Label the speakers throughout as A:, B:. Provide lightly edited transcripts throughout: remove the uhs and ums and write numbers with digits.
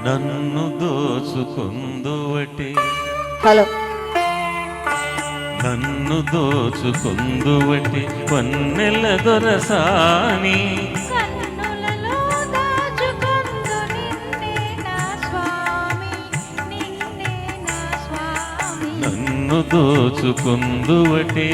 A: నన్ను దోచుకుందువటే.
B: హలో,
A: నన్ను దోచుకుందువటే వన్నెల దొరసాని. నన్ను దోచుకుందువటే.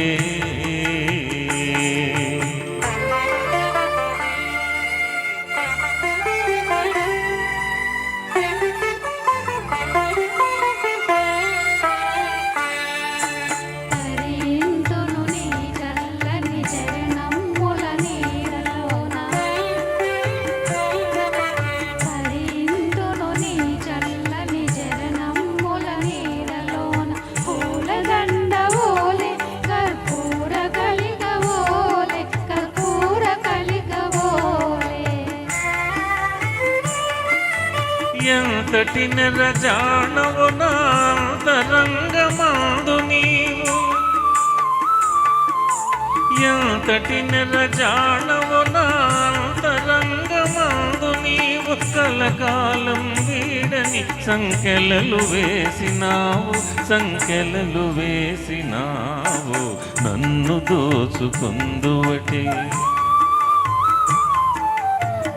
A: ఎంతటి నెరజానవు నాంతరంగమందు నీవు. ఎంతటి నెరజానవు నాంతరంగమందు నీవు. కలకాలం వీడని సంకెలలు వేసినావు, సంకెలలు వేసినావు. నన్ను దోచుకుందువటే.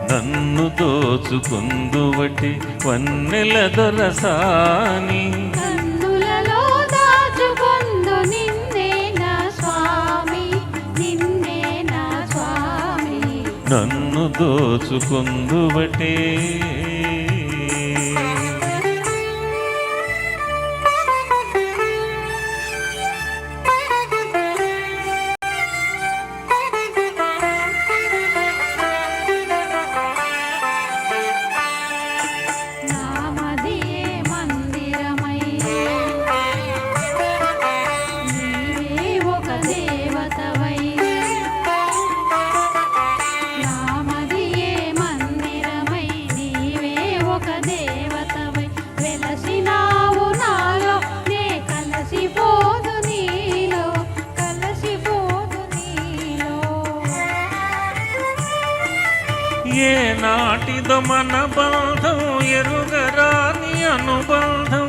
A: నన్ను దోచుకుందువటే వన్నెల దొరసాని.
B: కన్నులలో దాచుకొందు నిన్నే నా స్వామి, నిన్నే నా స్వామి.
A: నన్ను దోచుకుందువటే. ఏ నాటిదో మన బంధం ఎరుగరాని అనుబంధం.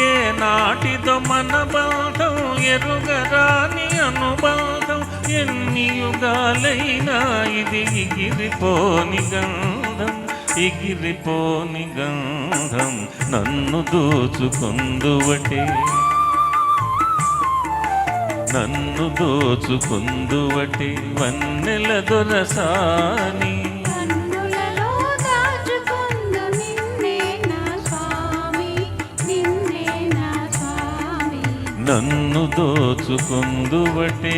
A: ఏ నాటిదో మన బంధం ఎరుగరాని అనుబంధం. ఎన్ని యుగాలైనా ఇది ఎగిరిపోని గంధం, ఎగిరిపోని గంధం. నన్ను దోచుకుందువటే. నన్ను దోచుకుందువటే వన్నెల దొరసాని.
B: కన్నులలో దాచుకొందు నిన్నే నా స్వామి, నిన్నే నా స్వామి.
A: నన్ను దోచుకుందువటే.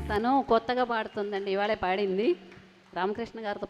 C: తను కొత్తగా పాడుతుందండి, ఇవాళే పాడింది. రామకృష్ణ గారితో